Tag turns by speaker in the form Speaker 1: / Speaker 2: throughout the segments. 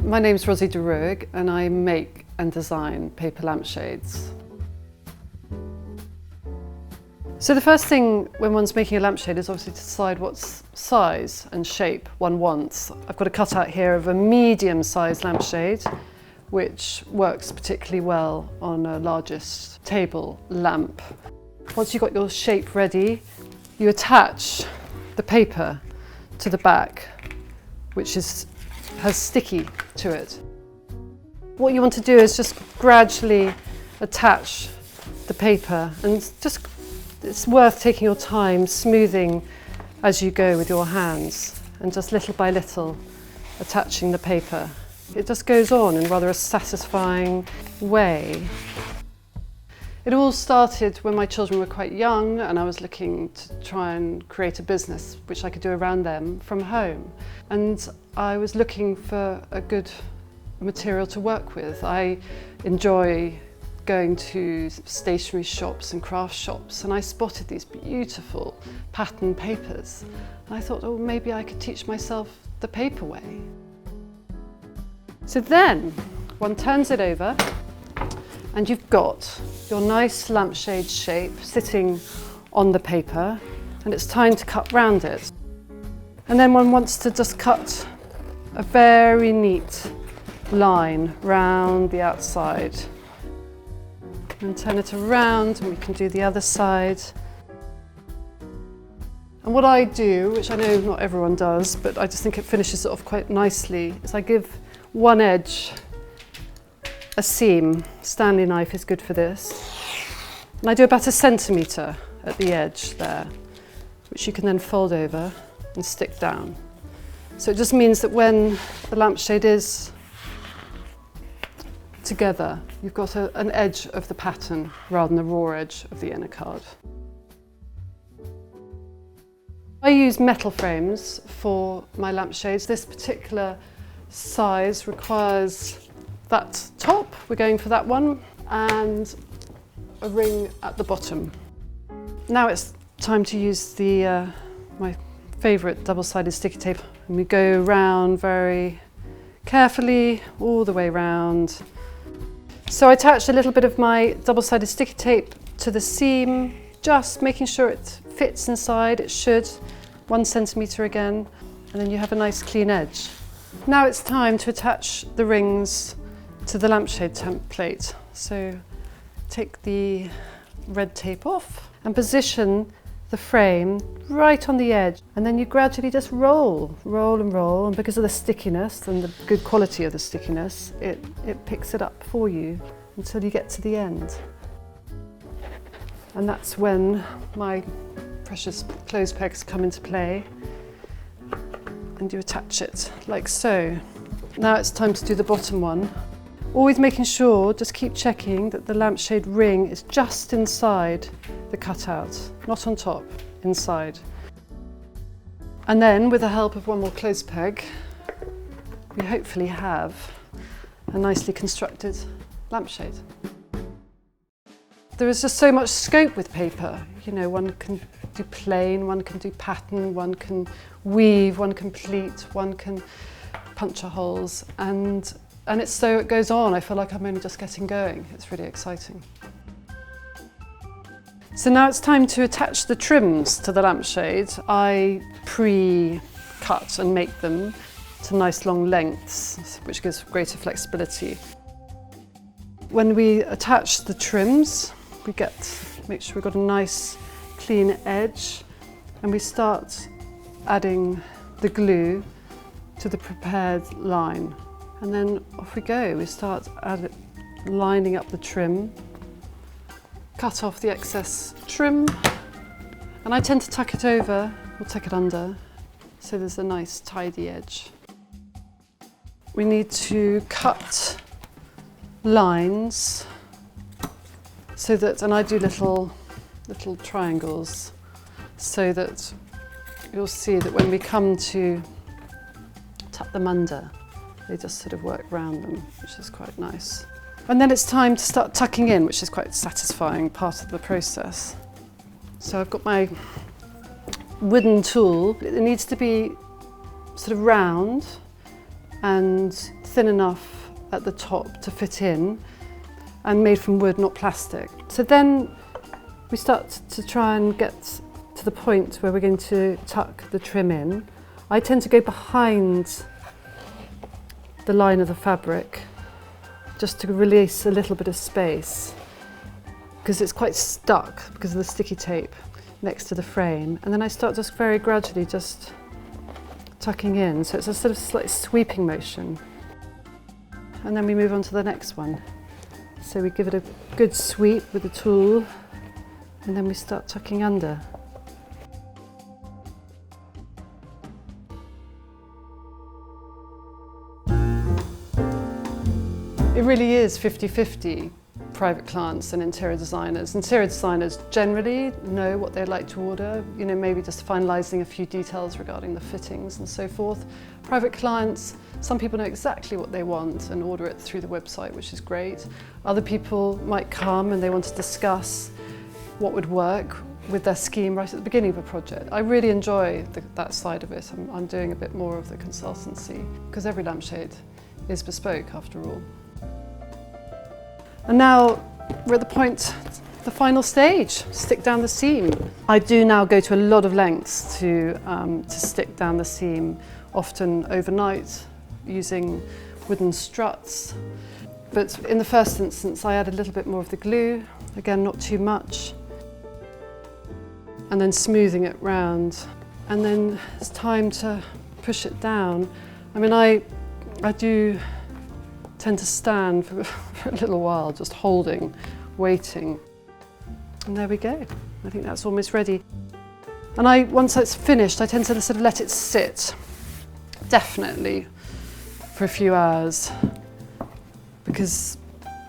Speaker 1: My name's Rosi de Ruig and I make and design paper lampshades. So the first thing when one's making a lampshade is obviously to decide what size and shape one wants. I've got a cutout here of a medium-sized lampshade which works particularly well on a largest table lamp. Once you've got your shape ready, you attach the paper to the back, which has sticky to it. What you want to do is just gradually attach the paper, and it's worth taking your time smoothing as you go with your hands and just little by little attaching the paper. It just goes on in rather a satisfying way. It all started when my children were quite young and I was looking to try and create a business which I could do around them from home. And I was looking for a good material to work with. I enjoy going to stationery shops and craft shops, and I spotted these beautiful pattern papers. And I thought, oh, maybe I could teach myself the paper way. So then one turns it over and you've got your nice lampshade shape sitting on the paper, and it's time to cut round it. And then one wants to just cut a very neat line round the outside. And turn it around and we can do the other side. And what I do, which I know not everyone does, but I just think it finishes it off quite nicely, is I give one edge a seam. Stanley knife is good for this. And I do about 1 centimetre at the edge there, which you can then fold over and stick down. So it just means that when the lampshade is together, you've got an edge of the pattern rather than the raw edge of the inner card. I use metal frames for my lampshades. This particular size requires that top, we're going for that one, and a ring at the bottom. Now it's time to use the my favourite double-sided sticky tape, and we go round very carefully all the way round. So I attached a little bit of my double-sided sticky tape to the seam, just making sure it fits inside. It should, 1 centimetre again, and then you have a nice clean edge. Now it's time to attach the rings to the lampshade template. So take the red tape off and position the frame right on the edge, and then you gradually just roll and roll, and because of the stickiness and the good quality of the stickiness, it picks it up for you until you get to the end. And that's when my precious clothes pegs come into play, and you attach it like so. Now it's time to do the bottom one. Always making sure, just keep checking that the lampshade ring is just inside the cutout, not on top, inside. And then with the help of one more clothes peg, we hopefully have a nicely constructed lampshade. There is just so much scope with paper. You know, one can do plain, one can do pattern, one can weave, one can pleat, one can puncture holes, and it's so it goes on. I feel like I'm only just getting going. It's really exciting. So now it's time to attach the trims to the lampshade. I pre-cut and make them to nice long lengths, which gives greater flexibility. When we attach the trims, make sure we've got a nice clean edge, and we start adding the glue to the prepared line. And then off we go. We start lining up the trim, cut off the excess trim, and I tend to tuck it over or tuck it under so there's a nice tidy edge. We need to cut lines so that, and I do little triangles, so that you'll see that when we come to tuck them under, they just sort of work round them, which is quite nice. And then it's time to start tucking in, which is quite a satisfying part of the process. So I've got my wooden tool. It needs to be sort of round, and thin enough at the top to fit in, and made from wood, not plastic. So then we start to try and get to the point where we're going to tuck the trim in. I tend to go behind the line of the fabric just to release a little bit of space, because it's quite stuck because of the sticky tape next to the frame. And then I start just very gradually just tucking in, so it's a sort of slight sweeping motion. And then we move on to the next one. So we give it a good sweep with the tool, and then we start tucking under. It really is 50-50, private clients and interior designers. Interior designers generally know what they'd like to order, maybe just finalising a few details regarding the fittings and so forth. Private clients, some people know exactly what they want and order it through the website, which is great. Other people might come and they want to discuss what would work with their scheme right at the beginning of a project. I really enjoy that side of it. I'm doing a bit more of the consultancy, because every lampshade is bespoke after all. And now we're at the point, the final stage, stick down the seam. I do now go to a lot of lengths to stick down the seam, often overnight, using wooden struts. But in the first instance, I add a little bit more of the glue, again, not too much, and then smoothing it round. And then it's time to push it down. I mean, I do tend to stand for a little while, just holding, waiting. And there we go. I think that's almost ready. And once it's finished, I tend to sort of let it sit, definitely, for a few hours, because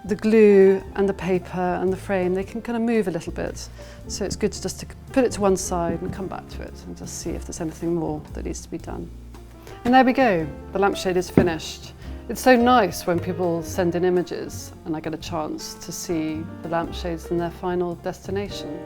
Speaker 1: the glue and the paper and the frame, they can kind of move a little bit. So it's good to put it to one side and come back to it and just see if there's anything more that needs to be done. And there we go, the lampshade is finished. It's so nice when people send in images and I get a chance to see the lampshades in their final destination.